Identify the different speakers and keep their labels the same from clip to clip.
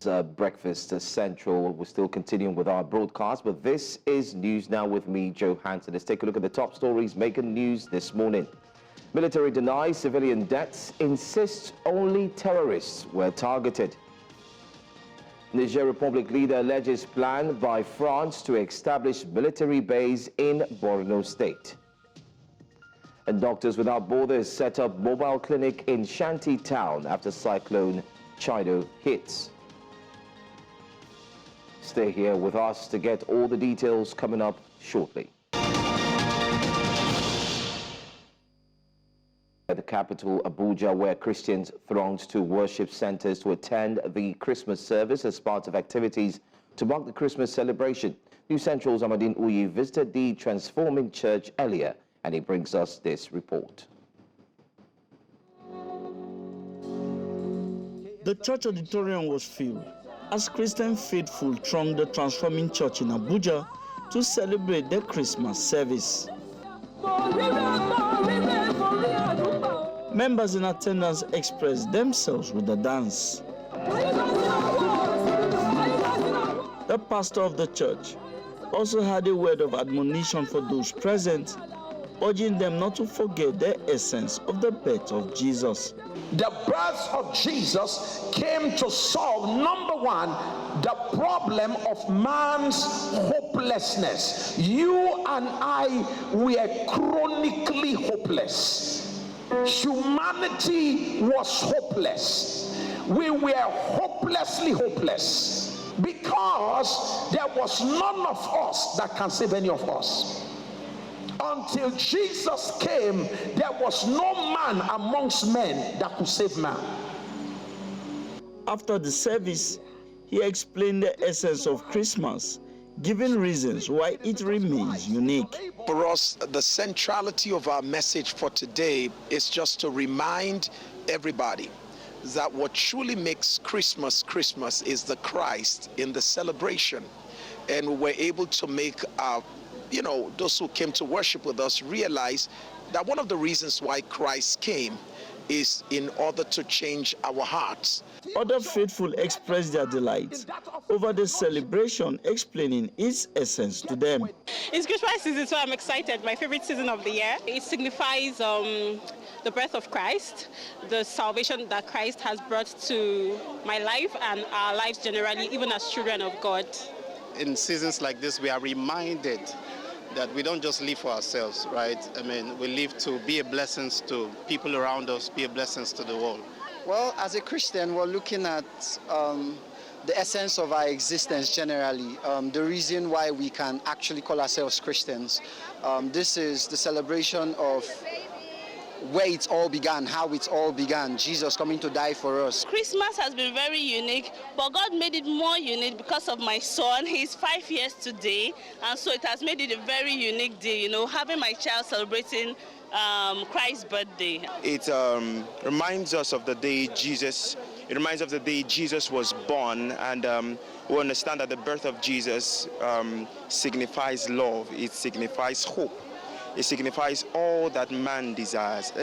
Speaker 1: Breakfast Central. We're still continuing with our broadcast, but this is News Now with me, Joe Hansen. Let's take a look at the top stories making news this morning. Military denies civilian deaths, insists only terrorists were targeted. Niger Republic leader alleges plan by France to establish military base in Borno State. And Doctors Without Borders set up mobile clinic in Shanty Town after cyclone Chido hits. Stay here with us to get all the details coming up shortly. At the capital, Abuja, where Christians thronged to worship centers to attend the Christmas service as part of activities to mark the Christmas celebration. News Central's Amadine Uyi visited the transforming church earlier, and he brings us this report.
Speaker 2: The church auditorium was filled as Christian faithful thronged the transforming church in Abuja to celebrate the Christmas service. Members in attendance expressed themselves with the dance. The pastor of the church also had a word of admonition for those present, urging them not to forget the essence of the birth of Jesus.
Speaker 3: The birth of Jesus came to solve, number one, the problem of man's hopelessness. You and I were chronically hopeless. Humanity was hopeless. We were hopelessly hopeless because there was none of us that can save any of us. Until Jesus came, there was no man amongst men that could save man.
Speaker 2: After the service, he explained the essence of Christmas, giving reasons why it remains unique.
Speaker 4: For us, the centrality of our message for today is just to remind everybody that what truly makes Christmas Christmas is the Christ in the celebration. And we're able to make our those who came to worship with us realize that one of the reasons why Christ came is in order to change our hearts.
Speaker 2: Other faithful expressed their delight over the celebration, explaining its essence to them.
Speaker 5: It's Christmas season, so I'm excited. My favorite season of the year. It signifies the birth of Christ, the salvation that Christ has brought to my life and our lives generally, even as children of God.
Speaker 6: In seasons like this, we are reminded that we don't just live for ourselves, right? I mean, we live to be a blessing to people around us, be a blessing to the world.
Speaker 7: Well, as a Christian, we're looking at the essence of our existence generally, the reason why we can actually call ourselves Christians. This is the celebration of where it all began, how it all began, Jesus coming to die for us.
Speaker 8: Christmas has been very unique, but God made it more unique because of my son. He's 5 years today, and so it has made it a very unique day, having my child celebrating Christ's birthday.
Speaker 9: It reminds us of the day Jesus was born, and we understand that the birth of Jesus signifies love, it signifies hope. It signifies all that man desires.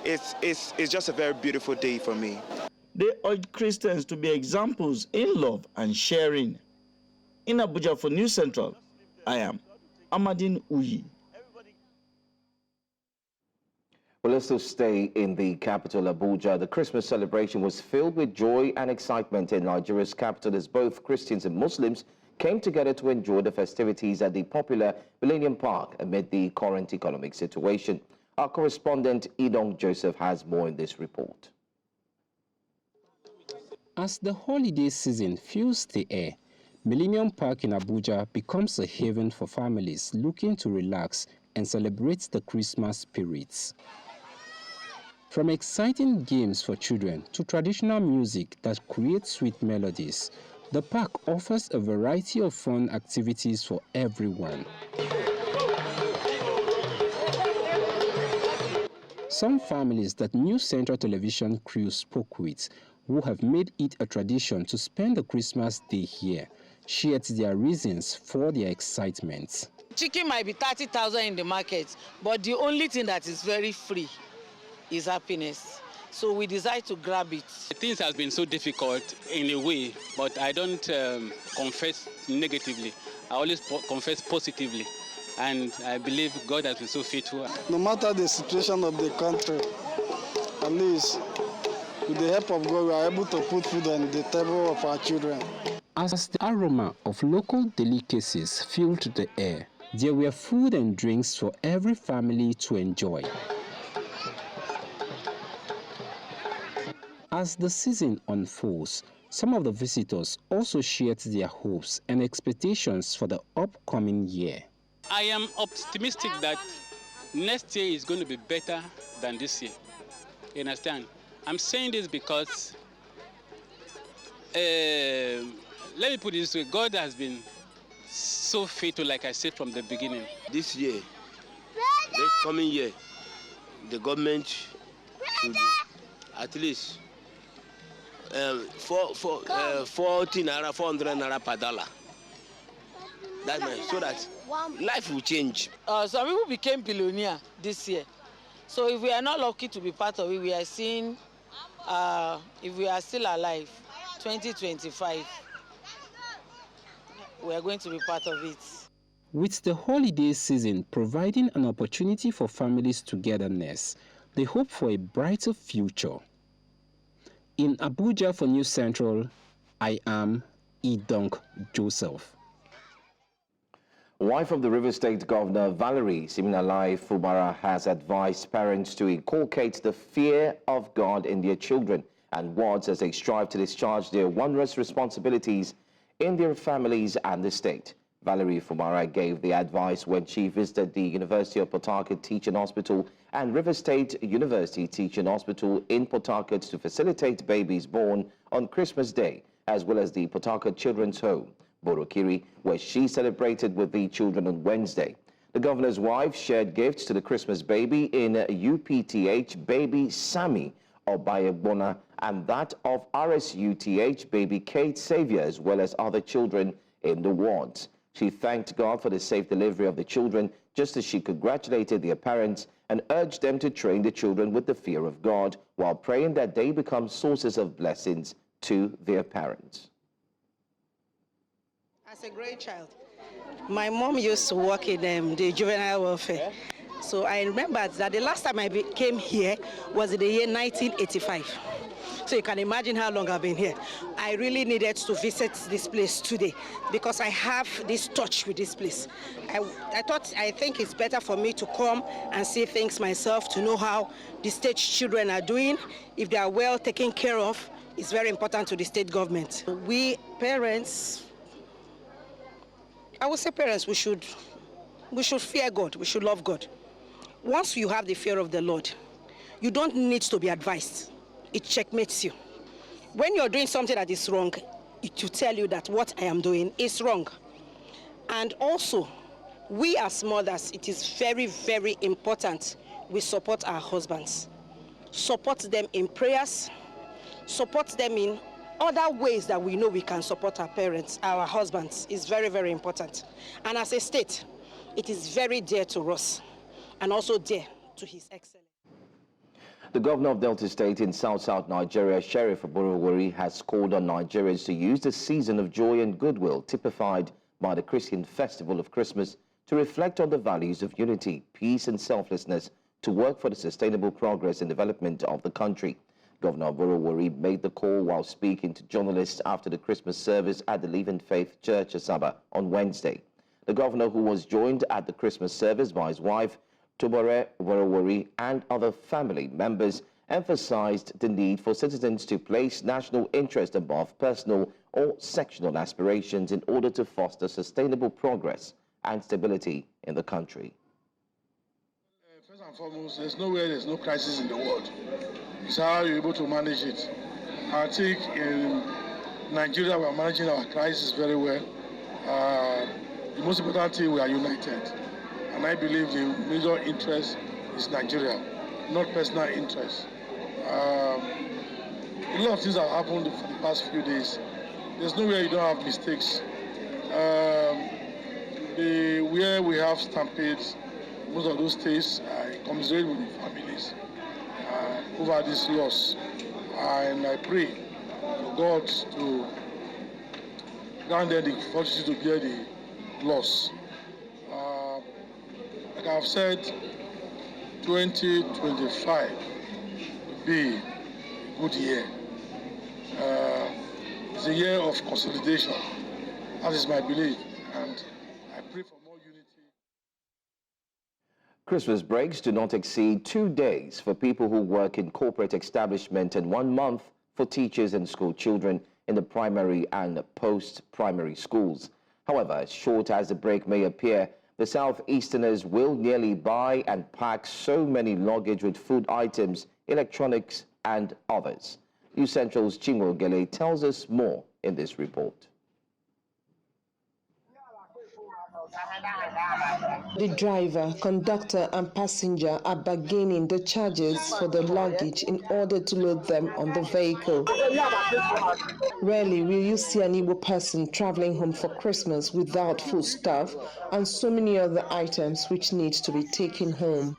Speaker 9: It's just a very beautiful day for me.
Speaker 2: They urge Christians to be examples in love and sharing. In Abuja for News Central, I am Amadine Uyi.
Speaker 1: Well, let's still stay in the capital, Abuja. The Christmas celebration was filled with joy and excitement in Nigeria's capital as both Christians and Muslims came together to enjoy the festivities at the popular Millennium Park amid the current economic situation. Our correspondent Edong Joseph has more in this report.
Speaker 10: As the holiday season fills the air, Millennium Park in Abuja becomes a haven for families looking to relax and celebrate the Christmas spirits. From exciting games for children to traditional music that creates sweet melodies, the park offers a variety of fun activities for everyone. Some families that News Central Television crew spoke with, who have made it a tradition to spend the Christmas day here, shared their reasons for their excitement.
Speaker 11: Chicken might be 30,000 in the market, but the only thing that is very free is happiness. So we decided to grab it.
Speaker 12: Things have been so difficult in a way, but I don't confess negatively. I always confess positively. And I believe God has been so faithful.
Speaker 13: No matter the situation of the country, at least with the help of God, we are able to put food on the table of our children.
Speaker 10: As the aroma of local delicacies filled the air, there were food and drinks for every family to enjoy. As the season unfolds, some of the visitors also shared their hopes and expectations for the upcoming year.
Speaker 12: I am optimistic that next year is going to be better than this year. You understand? I'm saying this because, let me put it this way, God has been so faithful, like I said from the beginning.
Speaker 14: This year, this coming year, the government should at least 400 naira per dollar. That means so that life will change.
Speaker 11: Some people became billionaire this year. So if we are not lucky to be part of it, we are seeing, if we are still alive, 2025, we are going to be part of it.
Speaker 10: With the holiday season providing an opportunity for families' togetherness, they hope for a brighter future. In Abuja for News Central, I am Idong Joseph.
Speaker 1: Wife of the River State Governor Valerie Siminalayi Fubara has advised parents to inculcate the fear of God in their children and wards as they strive to discharge their wondrous responsibilities in their families and the state. Valerie Fubara gave the advice when she visited the University of Port Harcourt Teaching Hospital and River State University Teaching Hospital in Port Harcourt to facilitate babies born on Christmas Day, as well as the Port Harcourt Children's Home, Oborevwori, where she celebrated with the children on Wednesday. The governor's wife shared gifts to the Christmas baby in UPTH baby Sammy Oborevwori and that of RSUTH baby Kate Xavier, as well as other children in the wards. She thanked God for the safe delivery of the children, just as she congratulated their parents and urged them to train the children with the fear of God, while praying that they become sources of blessings to their parents.
Speaker 15: As a great child, my mom used to work in the juvenile welfare. So I remember that the last time I came here was in the year 1985. So you can imagine how long I've been here. I really needed to visit this place today because I have this touch with this place. I think it's better for me to come and see things myself, to know how the state children are doing. If they are well taken care of, it's very important to the state government. We parents, I would say parents, we should fear God, we should love God. Once you have the fear of the Lord, you don't need to be advised. It checkmates you. When you're doing something that is wrong, it will tell you that what I am doing is wrong. And also, we as mothers, it is very, very important we support our husbands. Support them in prayers, support them in other ways that we know we can support our parents, our husbands. Is very, very important. And as a state, it is very dear to us and also dear to His Excellency.
Speaker 1: The governor of Delta State in South Nigeria, Sheriff Oborevwori, has called on Nigerians to use the season of joy and goodwill typified by the Christian festival of Christmas to reflect on the values of unity, peace and selflessness to work for the sustainable progress and development of the country. Governor Oborevwori made the call while speaking to journalists after the Christmas service at the Living Faith Church, Asaba, on Wednesday. The governor, who was joined at the Christmas service by his wife, Oborevwori, and other family members, emphasized the need for citizens to place national interest above personal or sectional aspirations in order to foster sustainable progress and stability in the country.
Speaker 16: First and foremost, there's no crisis in the world. It's how you're able to manage it. I think in Nigeria, we're managing our crisis very well. The most important thing, we are united. And I believe the major interest is Nigeria, not personal interest. A lot of things have happened for the past few days. There's nowhere you don't have mistakes. Where we have stampedes, most of those states, I commiserate with the families. over this loss. And I pray for God to grant them the fortitude to bear the loss. Like I've said, 2025 will be a good year. It's a year of consolidation. That is my belief, and I pray for more unity.
Speaker 1: Christmas breaks do not exceed 2 days for people who work in corporate establishment and 1 month for teachers and school children in the primary and post-primary schools. However, as short as the break may appear, the Southeasterners will nearly buy and pack so many luggage with food items, electronics and others. News Central's Chingo Gele tells us more in this report.
Speaker 17: The driver, conductor and passenger are bargaining the charges for the luggage in order to load them on the vehicle. Rarely will you see an Igbo person traveling home for Christmas without foodstuff and so many other items which need to be taken home.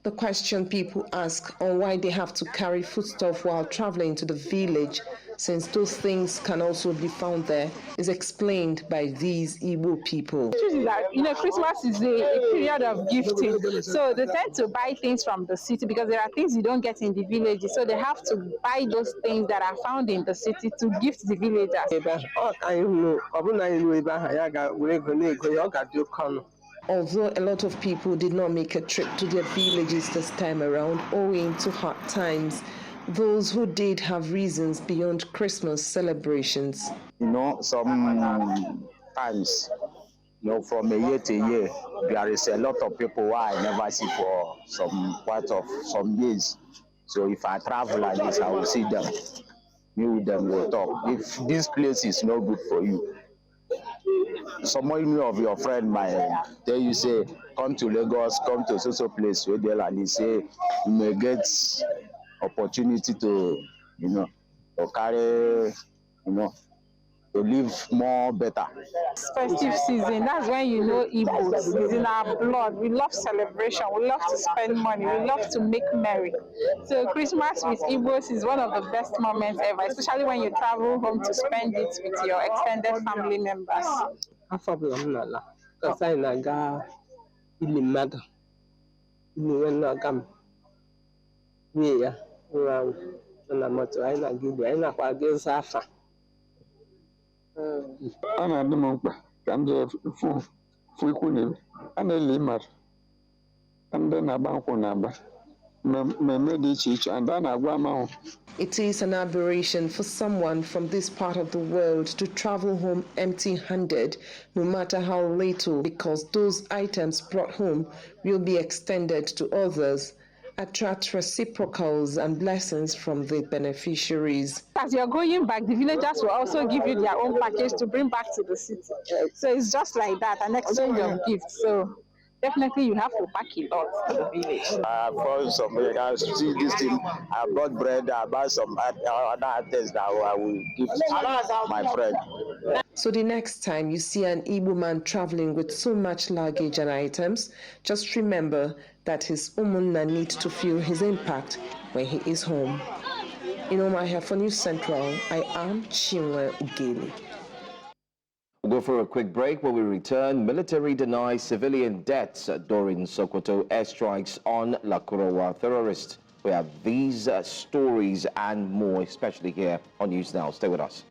Speaker 17: The question people ask on why they have to carry foodstuff while traveling to the village, since those things can also be found there, is explained by these Igbo people.
Speaker 18: Christmas is a period of gifting, so they tend to buy things from the city because there are things you don't get in the villages, so they have to buy those things that are found in the city to gift the villagers.
Speaker 17: Although a lot of people did not make a trip to their villages this time around owing to hard times, those who did have reasons beyond Christmas celebrations.
Speaker 19: Sometimes, from a year to year, there is a lot of people who I never see for some years. So if I travel like this, I will see them. Me with them will talk. If this place is not good for you, someone of your friend might tell you, say, come to Lagos, come to so place where they like say you may get opportunity to, to carry, to live more better.
Speaker 18: Festive season, that's when Igbos is in our blood. We love celebration, we love to spend money, we love to make merry. So Christmas with Igbos is one of the best moments ever, especially when you travel home to spend it with your extended family members.
Speaker 17: It is an aberration for someone from this part of the world to travel home empty-handed, no matter how little, because those items brought home will be extended to others, attract reciprocals and blessings from the beneficiaries.
Speaker 18: As you're going back, the villagers will also give you their own package to bring back to the city. So it's just like that, an exchange of gifts. So definitely you have to pack a lot to the village.
Speaker 19: I brought some, I see this thing, I brought bread, I bought some other things that I will give my friend.
Speaker 17: So the next time you see an Igbo man traveling with so much luggage and items, just remember that his umunna needs to feel his impact when he is home. In Omaha for News Central, I am Chinwe Ugeli.
Speaker 1: We'll go for a quick break. When we return, military denies civilian deaths during Sokoto airstrikes on Lakurawa terrorists. We have these stories and more, especially here on News Now. Stay with us.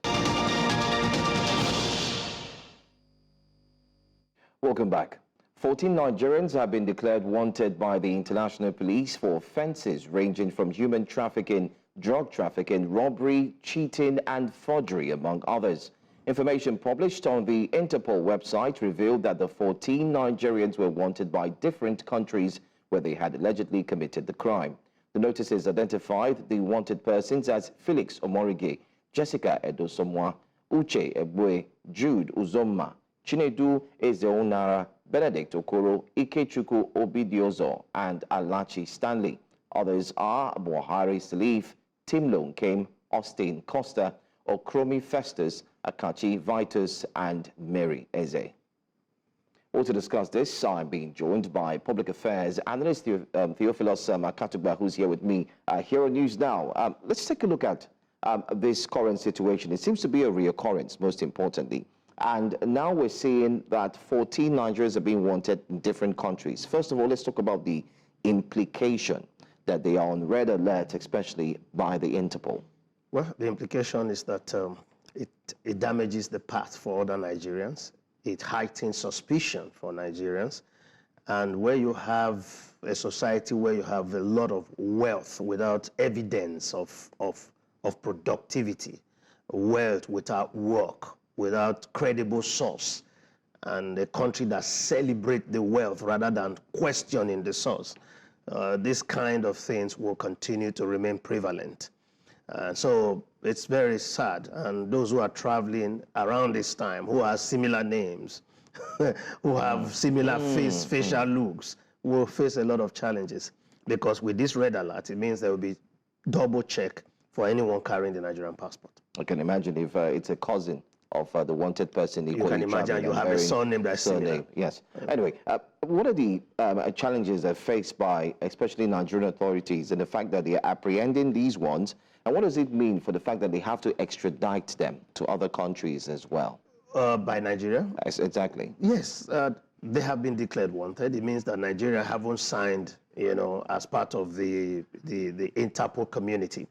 Speaker 1: Welcome back. 14 Nigerians have been declared wanted by the international police for offences ranging from human trafficking, drug trafficking, robbery, cheating and forgery, among others. Information published on the Interpol website revealed that the 14 Nigerians were wanted by different countries where they had allegedly committed the crime. The notices identified the wanted persons as Felix Omorige, Jessica Edosomwa, Uche Ebwe, Jude Uzoma, Chinedu Ezeonara, Benedict Okoro, Ikechukwu Obidiozo, and Alachi Stanley. Others are Buhari Salif, Tim Lonkem, Austin Costa, Okromi Festus, Akachi, Vitus, and Mary Eze. Well, to discuss this, I'm being joined by public affairs analyst Theophilus Akatugba, who's here with me here on News Now. Let's take a look at this current situation. It seems to be a reoccurrence, most importantly. And now we're seeing that 14 Nigerians are being wanted in different countries. First of all, let's talk about the implication that they are on red alert, especially by the Interpol.
Speaker 20: Well, the implication is that it damages the path for other Nigerians. It heightens suspicion for Nigerians. And where you have a society where you have a lot of wealth without evidence of productivity, wealth without work, without credible source, and a country that celebrates the wealth rather than questioning the source, this kind of things will continue to remain prevalent. So it's very sad. And those who are traveling around this time, who have similar names, who have similar facial looks, will face a lot of challenges. Because with this red alert, it means there will be double check for anyone carrying the Nigerian passport. I
Speaker 1: can imagine if it's a cousin of the wanted person.
Speaker 20: You can imagine you have a surname that's similar.
Speaker 1: Yes. Anyway, what are the challenges that are faced by especially Nigerian authorities and the fact that they are apprehending these ones? And what does it mean for the fact that they have to extradite them to other countries as well?
Speaker 20: By Nigeria?
Speaker 1: Yes, exactly.
Speaker 20: Yes, they have been declared wanted. It means that Nigeria haven't signed, as part of the Interpol community.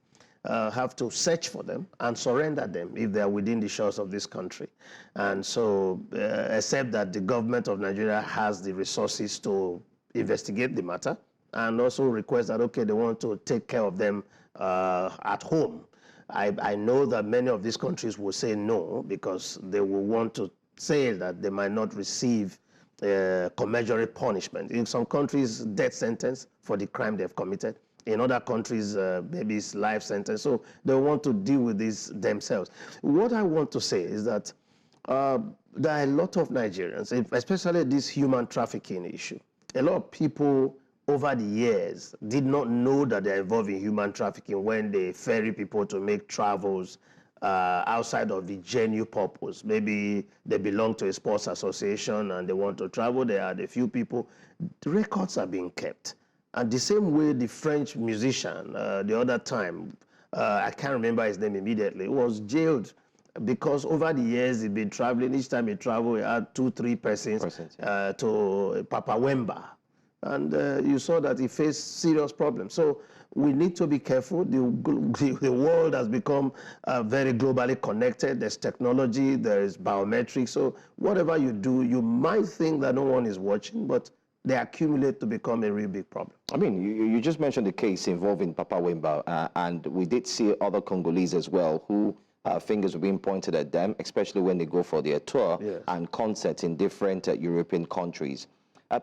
Speaker 20: Have to search for them and surrender them if they are within the shores of this country. And so, except that the government of Nigeria has the resources to investigate the matter and also request that, okay, they want to take care of them at home. I know that many of these countries will say no because they will want to say that they might not receive commensurate punishment. In some countries, death sentence for the crime they've committed. In other countries, maybe it's life sentence. So they want to deal with this themselves. What I want to say is that there are a lot of Nigerians, especially this human trafficking issue. A lot of people over the years did not know that they're involved in human trafficking when they ferry people to make travels outside of the genuine purpose. Maybe they belong to a sports association and they want to travel. There are a few people. The records are being kept. And the same way the French musician, the other time, I can't remember his name immediately, was jailed because over the years he'd been traveling. Each time he traveled, he had 2-3 persons to Papa Wemba. And you saw that he faced serious problems. So we need to be careful. The world has become very globally connected. There's technology, there's biometrics. So whatever you do, you might think that no one is watching, but they accumulate to become a real big problem.
Speaker 1: I mean, you just mentioned the case involving Papa Wemba, and we did see other Congolese as well who fingers were being pointed at them, especially when they go for their tour and concerts in different European countries.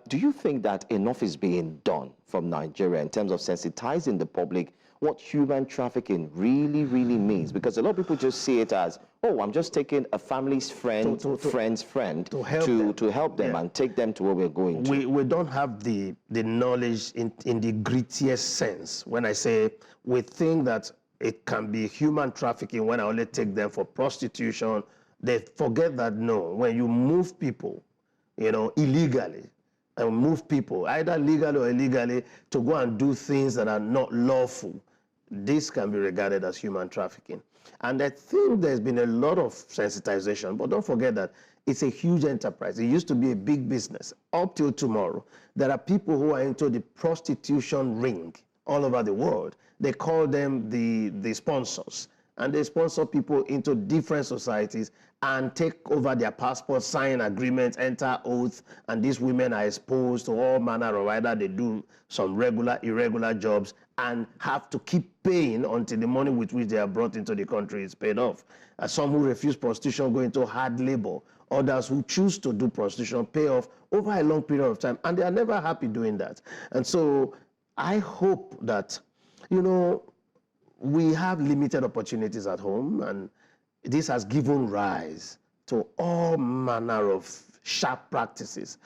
Speaker 1: Do you think that enough is being done from Nigeria in terms of sensitizing the public what human trafficking really means? Because a lot of people just see it as, oh, I'm just taking a family's friend, friend's friend to help them and take them to where we're going to.
Speaker 20: We don't have the knowledge in the grittiest sense. When I say we think that it can be human trafficking when I only take them for prostitution, they forget that no, when you move people, illegally, and move people, either legally or illegally, to go and do things that are not lawful, this can be regarded as human trafficking. And I think there's been a lot of sensitization, but don't forget that it's a huge enterprise. It used to be a big business. Up till tomorrow, there are people who are into the prostitution ring all over the world. They call them the sponsors. And they sponsor people into different societies and take over their passports, sign agreements, enter oaths, and these women are exposed to all manner of either they do some regular, irregular jobs and have to keep paying until the money with which they are brought into the country is paid off. Some who refuse prostitution go into hard labor. Others who choose to do prostitution pay off over a long period of time, and they are never happy doing that. And so I hope that, we have limited opportunities at home, and this has given rise to all manner of sharp practices.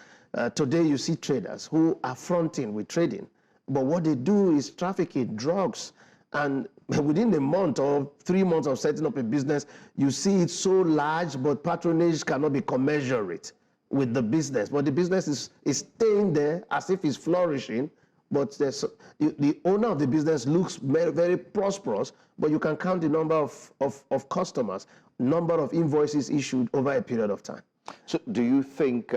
Speaker 20: Today you see traders who are fronting with trading, but what they do is trafficking drugs. And within a month or 3 months of setting up a business, you see it so large, but patronage cannot be commensurate with the business. But the business is staying there as if it's flourishing, but the owner of the business looks very, very prosperous, but you can count the number of customers, number of invoices issued over a period of time.
Speaker 1: So do you think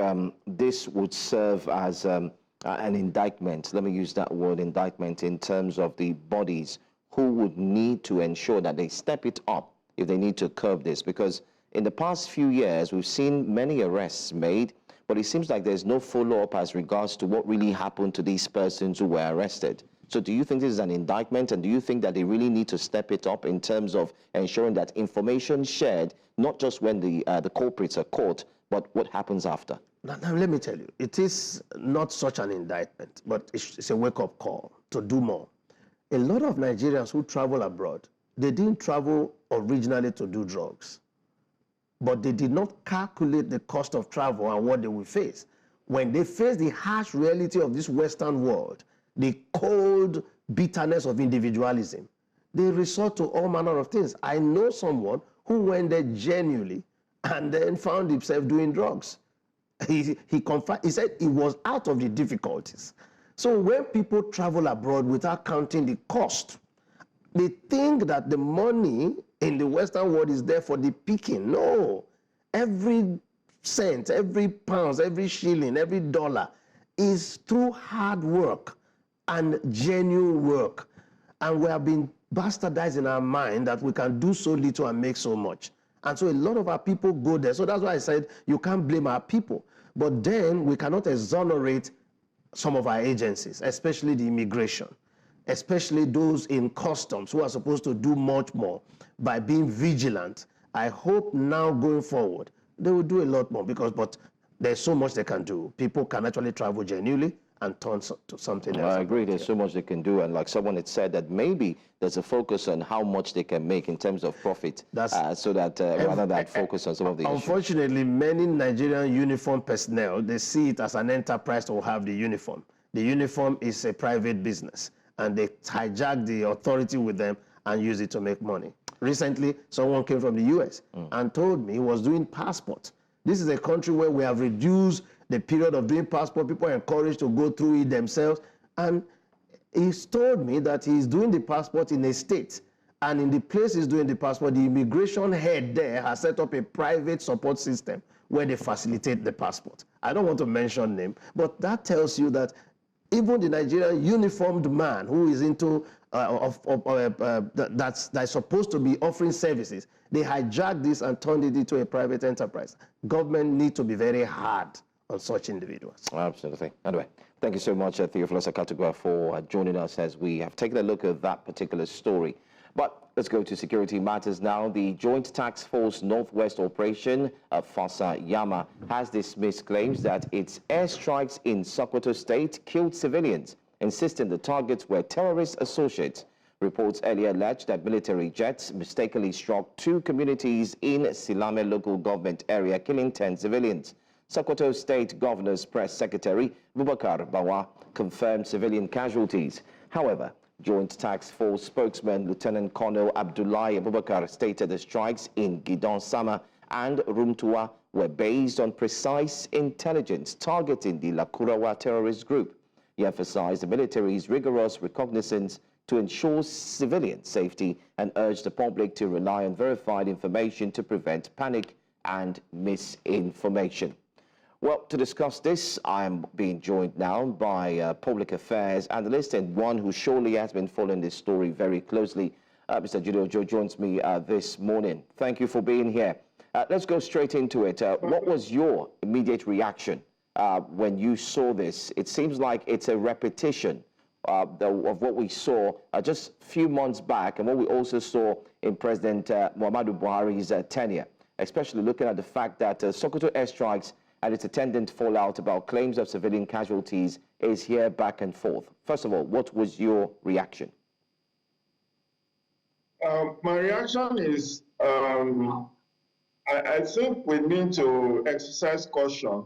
Speaker 1: this would serve as an indictment, let me use that word, indictment, in terms of the bodies who would need to ensure that they step it up if they need to curb this? Because in the past few years, we've seen many arrests made, but it seems like there's no follow-up as regards to what really happened to these persons who were arrested. So do you think this is an indictment, and do you think that they really need to step it up in terms of ensuring that information shared, not just when the culprits are caught, but what happens after?
Speaker 20: Now, let me tell you, it is not such an indictment, but it's a wake-up call to do more. A lot of Nigerians who travel abroad, they didn't travel originally to do drugs, but they did not calculate the cost of travel and what they will face. When they face the harsh reality of this Western world, the cold bitterness of individualism, they resort to all manner of things. I know someone who went there genuinely and then found himself doing drugs. He said he was out of the difficulties. So when people travel abroad without counting the cost, they think that the money in the Western world is there for the picking. No. Every cent, every pound, every shilling, every dollar is through hard work and genuine work. And we have been bastardized in our mind that we can do so little and make so much. And so a lot of our people go there. So that's why I said you can't blame our people. But then we cannot exonerate some of our agencies, especially the immigration, especially those in customs who are supposed to do much more by being vigilant. I hope now going forward, they will do a lot more but there's so much they can do. People can actually travel genuinely and turn to something else.
Speaker 1: I agree, there's so much they can do, and like someone had said, that maybe there's a focus on how much they can make in terms of profit, so that rather than focus on some of the
Speaker 20: Unfortunately, many Nigerian uniform personnel, they see it as an enterprise to have the uniform. The uniform is a private business, and they hijack the authority with them and use it to make money. Recently, someone came from the US and told me he was doing passport. This is a country where we have reduced the period of doing passport. People are encouraged to go through it themselves. And he's told me that he's doing the passport in a state. And in the place he's doing the passport, the immigration head there has set up a private support system where they facilitate the passport. I don't want to mention name, but that tells you that even the Nigerian uniformed man who is into that's supposed to be offering services, they hijacked this and turned it into a private enterprise. Government need to be very hard on such individuals.
Speaker 1: Absolutely. Anyway, thank you so much, Theophilus Akatugwa, for joining us as we have taken a look at that particular story. But let's go to security matters now. The Joint Task Force Northwest Operation, Fasa Yama, has dismissed claims that its airstrikes in Sokoto State killed civilians, insisting the targets were terrorist associates. Reports earlier alleged that military jets mistakenly struck 2 communities in Silame local government area, killing 10 civilians. Sokoto State Governor's Press Secretary Bubakar Bawa confirmed civilian casualties. However, Joint Task Force spokesman Lieutenant Colonel Abdullahi Abubakar stated the strikes in Gidon Sama and Rumtua were based on precise intelligence targeting the Lakurawa terrorist group. He emphasized the military's rigorous recognizance to ensure civilian safety and urged the public to rely on verified information to prevent panic and misinformation. Well, to discuss this, I am being joined now by public affairs analyst and one who surely has been following this story very closely. Mr. Judo Joe joins me this morning. Thank you for being here. Let's go straight into it. What was your immediate reaction when you saw this? It seems like it's a repetition of what we saw just a few months back and what we also saw in President Muhammadu Buhari's tenure, especially looking at the fact that Sokoto airstrikes and its attendant fallout about claims of civilian casualties is here back and forth. First of all, what was your reaction?
Speaker 21: My reaction is, I think we need to exercise caution,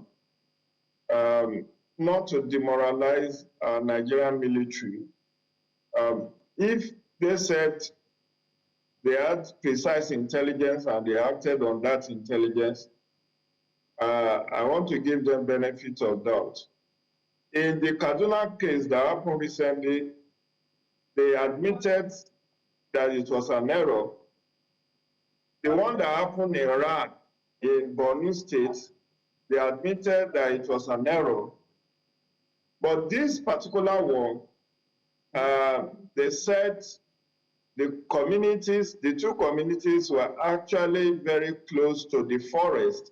Speaker 21: not to demoralize Nigerian military. If they said they had precise intelligence and they acted on that intelligence. I want to give them benefit of doubt. In the Kaduna case that happened recently, they admitted that it was an error. The one that happened in Iran, in Borno State, they admitted that it was an error. But this particular one, they said the communities, the two communities were actually very close to the forest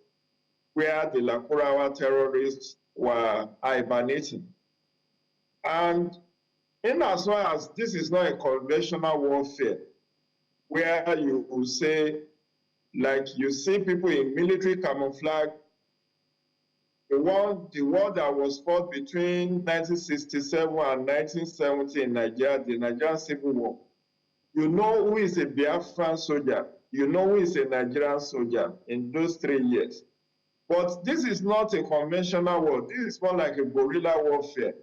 Speaker 21: where the Lakurawa terrorists were hibernating. And in as well as this is not a conventional warfare, where you will say, like you see people in military camouflage, the war that was fought between 1967 and 1970 in Nigeria, the Nigerian Civil War, you know who is a Biafran soldier, you know who is a Nigerian soldier in those 3 years. But this is not a conventional war. This is more like a guerrilla warfare.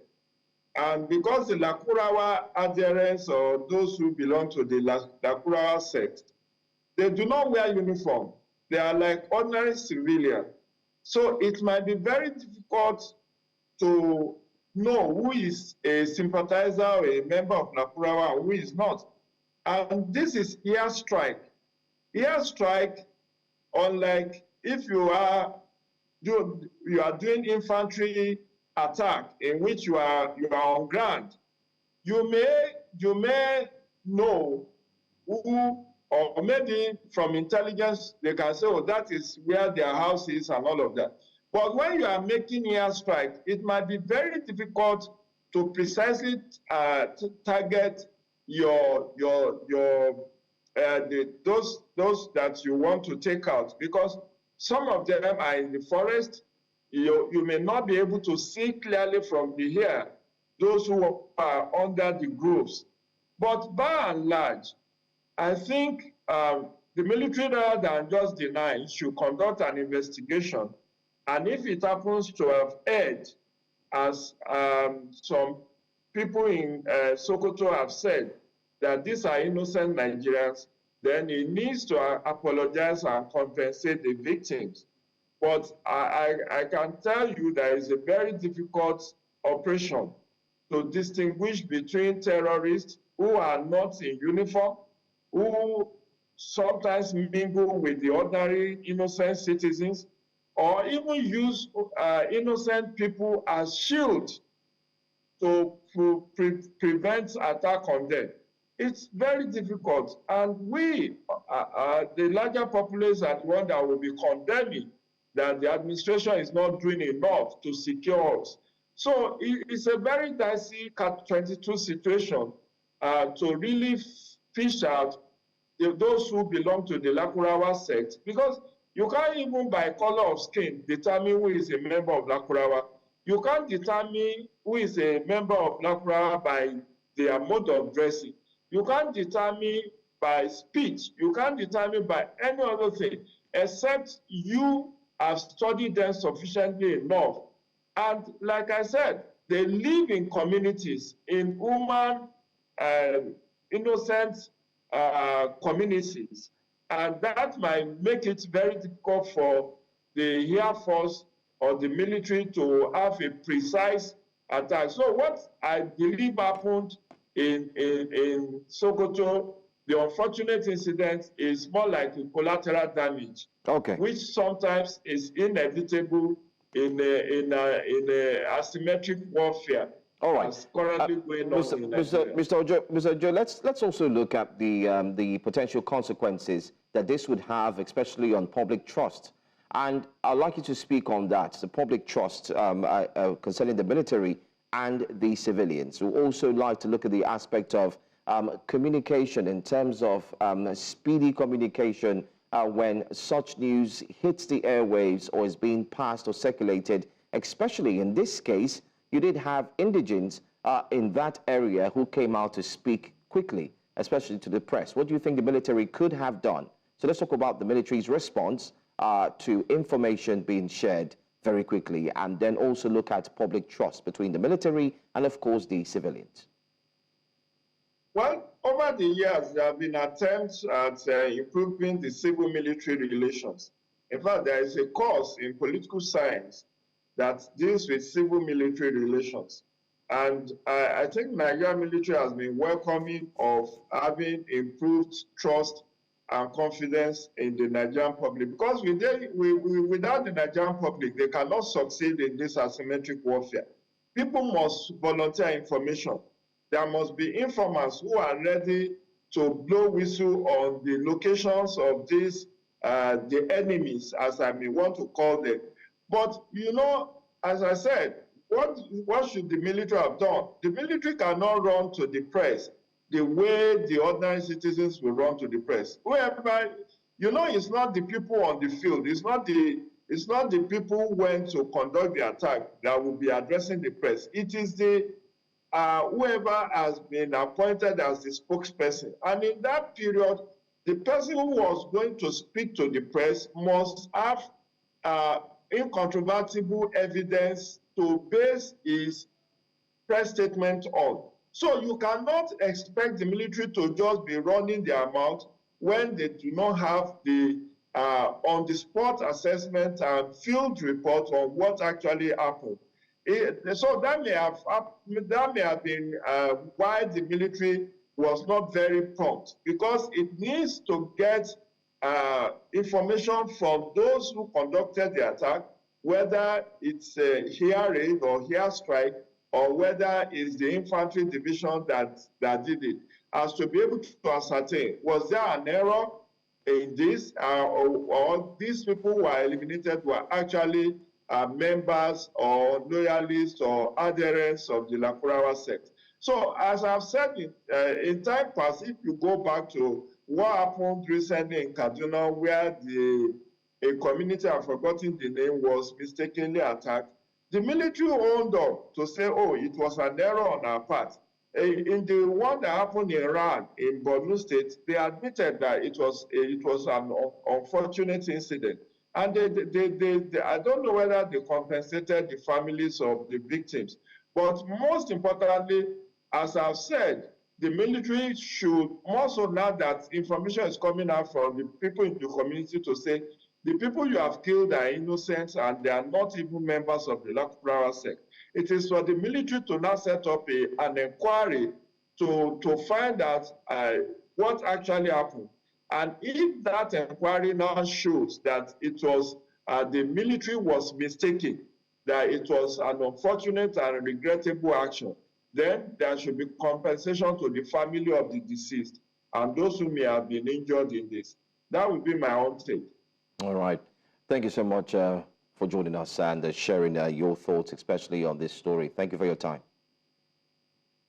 Speaker 21: And because the Lakurawa adherents or those who belong to the Lakurawa sect, they do not wear uniform. They are like ordinary civilians. So it might be very difficult to know who is a sympathizer or a member of Lakurawa and who is not. And this is airstrike. Airstrike, unlike if you are doing infantry attack in which you are on ground, you may know who, or maybe from intelligence they can say, oh, that is where their house is and all of that. But when you are making airstrike, it might be very difficult to precisely target those that you want to take out, because some of them are in the forest. You may not be able to see clearly from the air those who are under the groves. But by and large, I think the military, rather than just deny, should conduct an investigation. And if it happens to have erred, as some people in Sokoto have said, that these are innocent Nigerians, then it needs to apologize and compensate the victims. But I can tell you that it's a very difficult operation to distinguish between terrorists who are not in uniform, who sometimes mingle with the ordinary innocent citizens, or even use innocent people as shields to prevent attack on them. It's very difficult, and we, the larger populace, are the one that will be condemning that the administration is not doing enough to secure us. So it's a very dicey Catch-22 situation to really fish out those who belong to the Lakurawa sect, because you can't even by color of skin determine who is a member of Lakurawa. You can't determine who is a member of Lakurawa by their mode of dressing. You can't determine by speech. You can't determine by any other thing, except you have studied them sufficiently enough. And like I said, they live in communities, in human, innocent communities. And that might make it very difficult for the Air Force or the military to have a precise attack. So what I believe happened in Sokoto, the unfortunate incident, is more like a collateral damage, which sometimes is inevitable in a asymmetric warfare.
Speaker 1: All right.
Speaker 21: That's currently going on in
Speaker 1: Mr. Ojo, let's also look at the potential consequences that this would have, especially on public trust. And I'd like you to speak on that, the public trust concerning the military and the civilians. We'd also like to look at the aspect of communication in terms of speedy communication when such news hits the airwaves or is being passed or circulated, especially in this case, you did have indigents in that area who came out to speak quickly, especially to the press. What do you think the military could have done? So let's talk about the military's response to information being shared very quickly, and then also look at public trust between the military and, of course, the civilians.
Speaker 21: Well, over the years, there have been attempts at improving the civil-military relations. In fact, there is a course in political science that deals with civil-military relations. And I think Nigerian military has been welcoming of having improved trust and confidence in the Nigerian public, because without the Nigerian public, they cannot succeed in this asymmetric warfare. People must volunteer information. There must be informants who are ready to blow whistle on the locations of these, the enemies, as I may want to call them. But, you know, as I said, what should the military have done? The military cannot run to the press the way the ordinary citizens will run to the press. Whereby, you know, it's not the people on the field, it's not the people who went to conduct the attack that will be addressing the press. It is the whoever has been appointed as the spokesperson. And in that period, the person who was going to speak to the press must have incontrovertible evidence to base his press statement on. So you cannot expect the military to just be running their mouth when they do not have the on-the-spot assessment and field report on what actually happened. So that may have been why the military was not very prompt, because it needs to get information from those who conducted the attack, whether it's air raid or air strike, or whether it's the infantry division that did it, as to be able to ascertain, was there an error in this, or these people who are eliminated were actually members or loyalists or adherents of the Lakurawa sect. So, as I've said in time past, if you go back to what happened recently in Kaduna, where a community, I've forgotten the name, was mistakenly attacked, the military owned up to say, oh, it was an error on our part. In the one that happened in Iran, in Borno State, they admitted that it was an unfortunate incident. And I don't know whether they compensated the families of the victims. But most importantly, as I've said, the military should, more so now that information is coming out from the people in the community, to say, the people you have killed are innocent and they are not even members of the Lakurawa sect. It is for the military to now set up an inquiry to find out what actually happened. And if that inquiry now shows that it was the military was mistaken, that it was an unfortunate and regrettable action, then there should be compensation to the family of the deceased and those who may have been injured in this. That would be my own take.
Speaker 1: All right. Thank you so much for joining us and sharing your thoughts, especially on this story. Thank you for your time.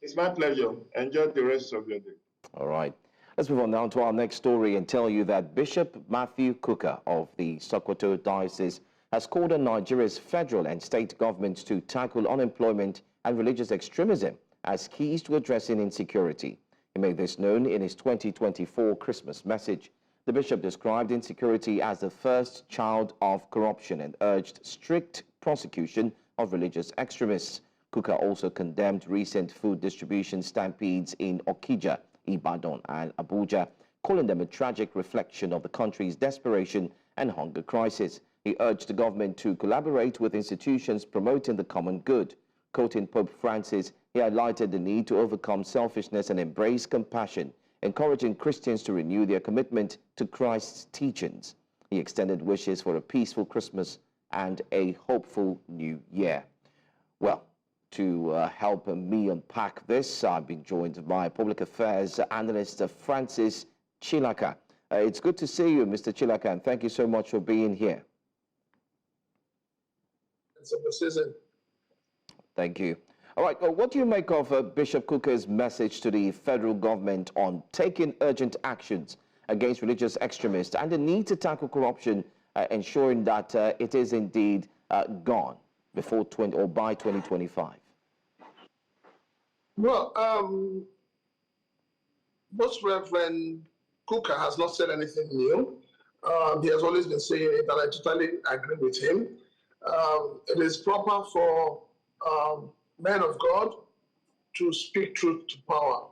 Speaker 21: It's my pleasure. Enjoy the rest of your day.
Speaker 1: All right. Let's move on now to our next story and tell you that Bishop Matthew Kukah of the Sokoto Diocese has called on Nigeria's federal and state governments to tackle unemployment and religious extremism as keys to addressing insecurity. He made this known in his 2024 Christmas message. The bishop described insecurity as the first child of corruption and urged strict prosecution of religious extremists. Kukah also condemned recent food distribution stampedes in Okija, Ibadan and Abuja, calling them a tragic reflection of the country's desperation and hunger crisis. He urged the government to collaborate with institutions promoting the common good. Quoting Pope Francis, he highlighted the need to overcome selfishness and embrace compassion, encouraging Christians to renew their commitment to Christ's teachings. He extended wishes for a peaceful Christmas and a hopeful new year. Well, to help me unpack this, I've been joined by public affairs analyst Francis Chilaka. It's good to see you, Mr. Chilaka, and thank you so much for being here.
Speaker 3: It's a season.
Speaker 1: Thank you. All right, well, what do you make of Bishop Kukah's message to the federal government on taking urgent actions against religious extremists and the need to tackle corruption, ensuring that it is indeed gone before by 2025?
Speaker 3: Well, Most Reverend Kukah has not said anything new. He has always been saying it, and I totally agree with him. It is proper for men of God to speak truth to power.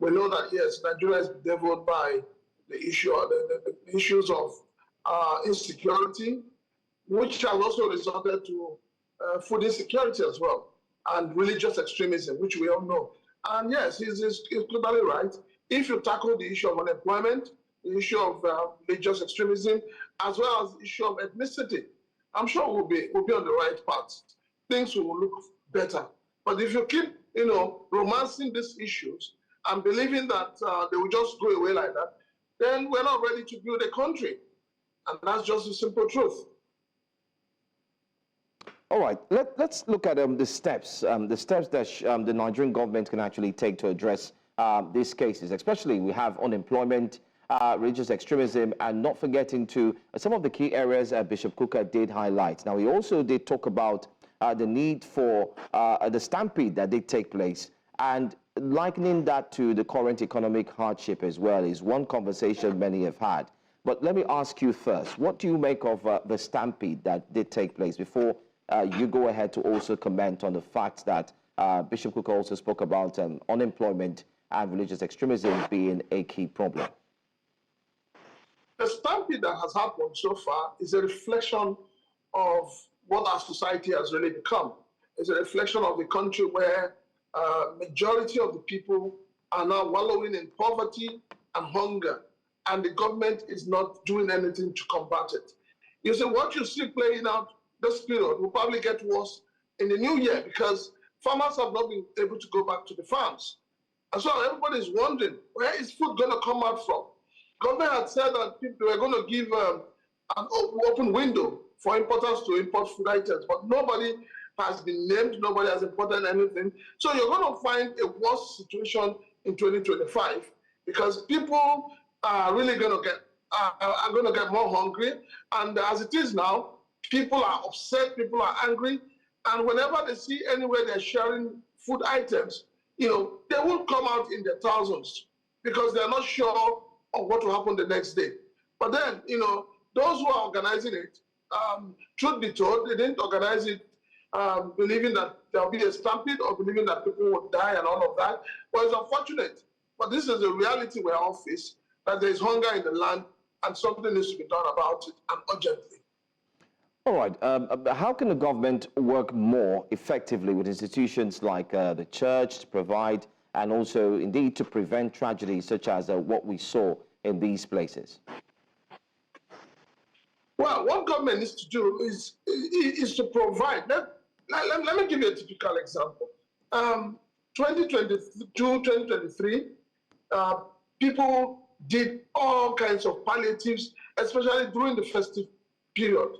Speaker 3: We know that, yes, Nigeria is bedeviled by the issues of insecurity, which has also resulted to food insecurity as well, and religious extremism, which we all know. And yes, he's totally right. If you tackle the issue of unemployment, the issue of religious extremism, as well as the issue of ethnicity, I'm sure we'll be on the right path. Things will look better. But if you keep, romancing these issues and believing that they will just go away like that, then we're not ready to build a country. And that's just the simple truth.
Speaker 1: All right, let's look at the steps that the Nigerian government can actually take to address these cases. Especially, we have unemployment, religious extremism, and not forgetting to some of the key areas Bishop Kukah did highlight. Now, he also did talk about the need for the stampede that did take place, and likening that to the current economic hardship as well is one conversation many have had. But let me ask you first, what do you make of the stampede that did take place before you go ahead to also comment on the fact that Bishop Kukah also spoke about unemployment and religious extremism being a key problem?
Speaker 3: The stampede that has happened so far is a reflection of what our society has really become. It's a reflection of the country where majority of the people are now wallowing in poverty and hunger, and the government is not doing anything to combat it. You see, what you see playing out this period will probably get worse in the new year because farmers have not been able to go back to the farms. And so everybody is wondering, where is food going to come out from? Government had said that people were going to give an open window for importers to import food items, but nobody has been named, nobody has imported anything. So you're going to find a worse situation in 2025 because people are really going to get more hungry. And as it is now, people are upset, people are angry, and whenever they see anywhere they're sharing food items, they will come out in their thousands because they're not sure of what will happen the next day. But then, those who are organizing it, truth be told, they didn't organize it believing that there'll be a stampede or believing that people will die and all of that. Well, it's unfortunate, but this is a reality we all face, that there's hunger in the land and something needs to be done about it, and urgently.
Speaker 1: All right. How can the government work more effectively with institutions like the church to provide and also indeed to prevent tragedies such as what we saw in these places?
Speaker 3: Well, what government needs to do is to provide. Let me give you a typical example. 2022, 2023, people did all kinds of palliatives, especially during the festive period.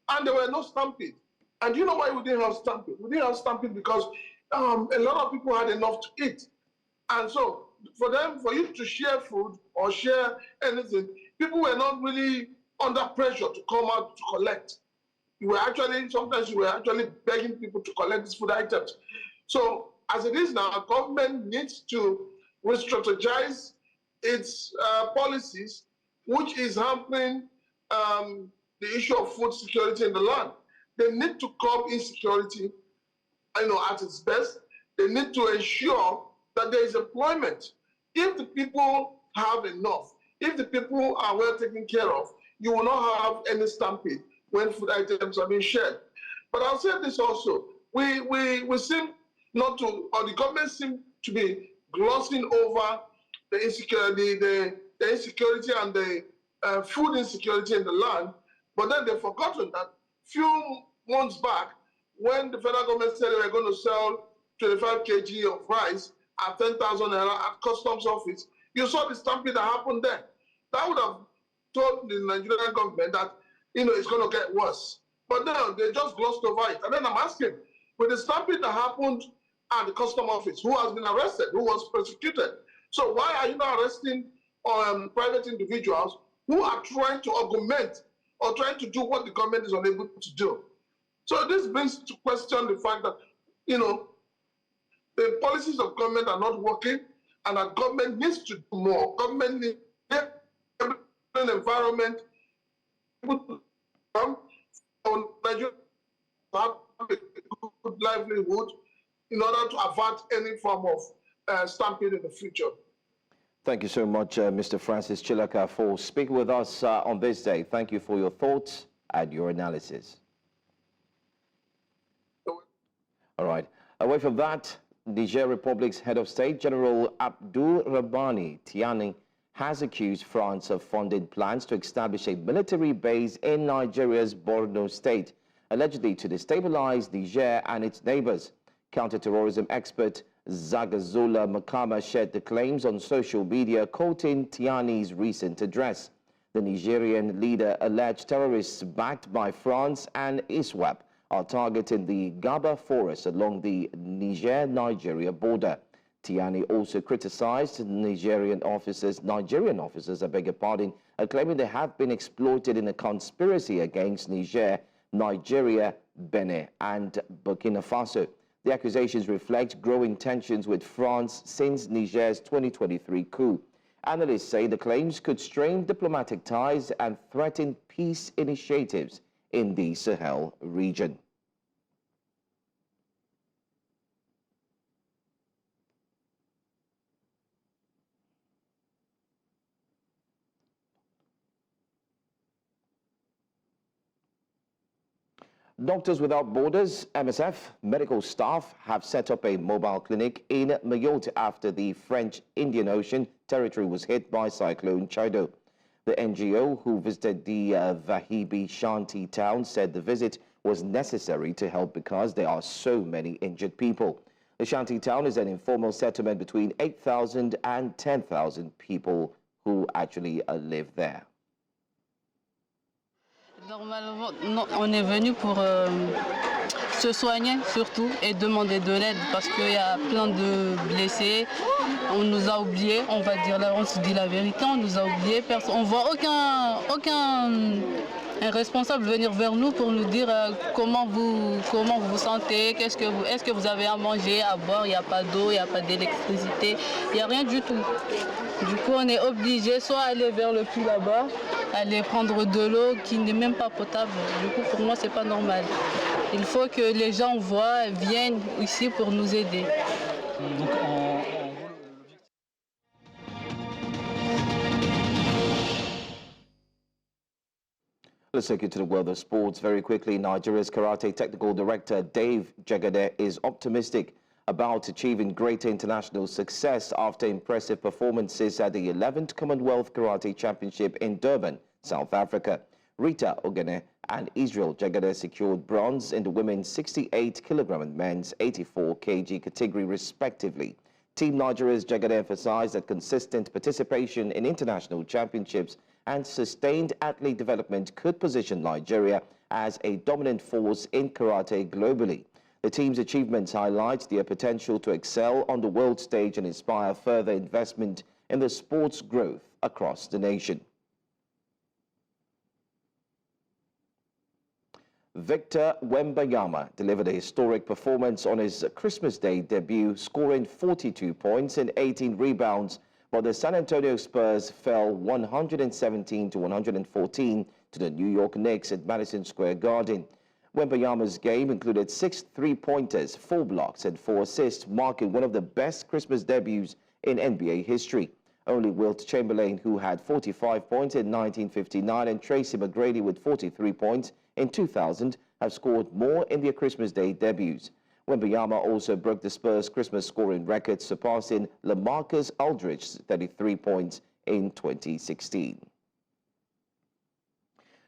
Speaker 3: And there were no stampede. And you know why we didn't have stampede? We didn't have stampede because a lot of people had enough to eat. And so for you to share food or share anything, people were not really under pressure to come out to collect. Sometimes you were actually begging people to collect these food items. So as it is now, government needs to re-strategize its policies, which is hampering the issue of food security in the land. They need to curb insecurity, at its best. They need to ensure that there is employment. If the people have enough, if the people are well taken care of, you will not have any stampede when food items are being shared. But I'll say this also, we seem not to, or the government seem to be glossing over the insecurity, the insecurity and the food insecurity in the land. But then they've forgotten that few months back, when the federal government said they were going to sell 25 kg of rice at 10,000 naira at customs office, you saw the stampede that happened there. That would have told the Nigerian government that, it's going to get worse. But no, they just glossed over it. And then I'm asking, with the stampede that happened at the customs office, who has been arrested, who was prosecuted? So why are you not arresting private individuals who are trying to augment or trying to do what the government is unable to do? So this brings to question the fact that, the policies of government are not working and that government needs to do more. Government needs an environment for Nigeria to have a good livelihood in order to avert any form of stampede in the future.
Speaker 1: Thank you so much, Mr. Francis Chilaka, for speaking with us on this day. Thank you for your thoughts and your analysis. All right. Away from that, Niger Republic's head of state, General Abdul Rabbani Tiani, has accused France of funding plans to establish a military base in Nigeria's Borno state, allegedly to destabilize Niger and its neighbors. Counterterrorism expert Zagazola Makama shared the claims on social media, quoting Tiani's recent address. The Nigerian leader alleged terrorists backed by France and ISWAP are targeting the Gaba forest along the Niger-Nigeria border. Tiani also criticized Nigerian officers, claiming they have been exploited in a conspiracy against Niger, Nigeria, Benin, and Burkina Faso. The accusations reflect growing tensions with France since Niger's 2023 coup. Analysts say the claims could strain diplomatic ties and threaten peace initiatives in the Sahel region. Doctors Without Borders, MSF, medical staff have set up a mobile clinic in Mayotte after the French Indian Ocean territory was hit by Cyclone Chido. The NGO, who visited the Vahibi Shanti town, said the visit was necessary to help because there are so many injured people. The Shanti town is an informal settlement between 8,000 and 10,000 people who actually live there.
Speaker 4: Normalement, on est venu pour se soigner surtout et demander de l'aide parce qu'il y a plein de blessés. On nous a oubliés, on va dire là, on se dit la vérité, on nous a oubliés. On voit aucun responsable venir vers nous pour nous dire comment vous vous sentez, est-ce que vous avez à manger, à boire, il n'y a pas d'eau, il n'y a pas d'électricité, il n'y a rien du tout. Du coup, on est obligé soit aller vers le puits là-bas, aller prendre de l'eau qui n'est même pas potable. Du coup, pour moi, c'est pas normal. Il faut que les gens viennent ici pour nous aider. Donc,
Speaker 1: Let's take you to the world of sports very quickly. Nigeria's karate technical director Dave Jagade is optimistic about achieving greater international success after impressive performances at the 11th Commonwealth Karate Championship in Durban, South Africa. Rita Ogene and Israel Jagade secured bronze in the women's 68 kg and men's 84 kg category respectively. Team Nigeria's Jagade emphasized that consistent participation in international championships and sustained athlete development could position Nigeria as a dominant force in karate globally. The team's achievements highlight their potential to excel on the world stage and inspire further investment in the sport's growth across the nation. Victor Wembanyama delivered a historic performance on his Christmas Day debut, scoring 42 points and 18 rebounds, while the San Antonio Spurs fell 117-114 to the New York Knicks at Madison Square Garden. Wembanyama's game included 6 3-pointers, 4 blocks and 4 assists, marking one of the best Christmas debuts in NBA history. Only Wilt Chamberlain, who had 45 points in 1959, and Tracy McGrady with 43 points in 2000, have scored more in their Christmas Day debuts. Wembanyama also broke the Spurs' Christmas scoring record, surpassing LaMarcus Aldridge's 33 points in 2016.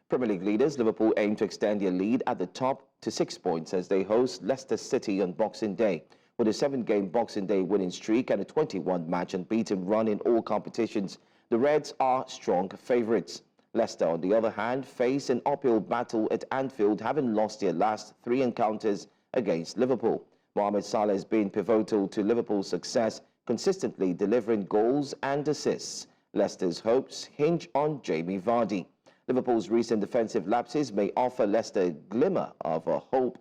Speaker 1: Premier League leaders Liverpool aim to extend their lead at the top to 6 points as they host Leicester City on Boxing Day. With a 7-game Boxing Day winning streak and a 21-match unbeaten run in all competitions, the Reds are strong favourites. Leicester, on the other hand, face an uphill battle at Anfield, having lost their last 3 encounters against Liverpool. Mohamed Salah has been pivotal to Liverpool's success, consistently delivering goals and assists. Leicester's hopes hinge on Jamie Vardy. Liverpool's recent defensive lapses may offer Leicester a glimmer of a hope,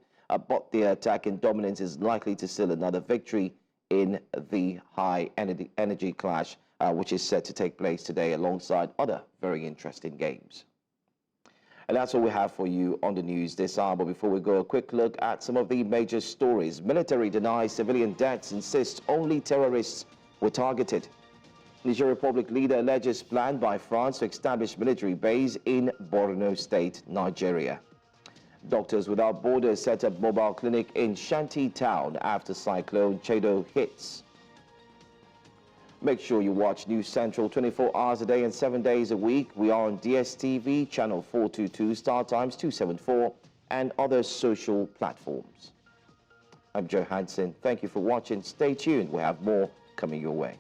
Speaker 1: but their attacking dominance is likely to seal another victory in the high-energy clash, which is set to take place today alongside other very interesting games. And that's all we have for you on the news this hour. But before we go, a quick look at some of the major stories. Military denies civilian deaths, insists only terrorists were targeted. Niger Republic leader alleges plan by France to establish military base in Borno State, Nigeria. Doctors Without Borders set up mobile clinic in Shanty Town after Cyclone Chedo hits. Make sure you watch News Central 24 hours a day and 7 days a week. We are on DSTV, channel 422, Star Times 274, and other social platforms. I'm Joe Hansen. Thank you for watching. Stay tuned. We have more coming your way.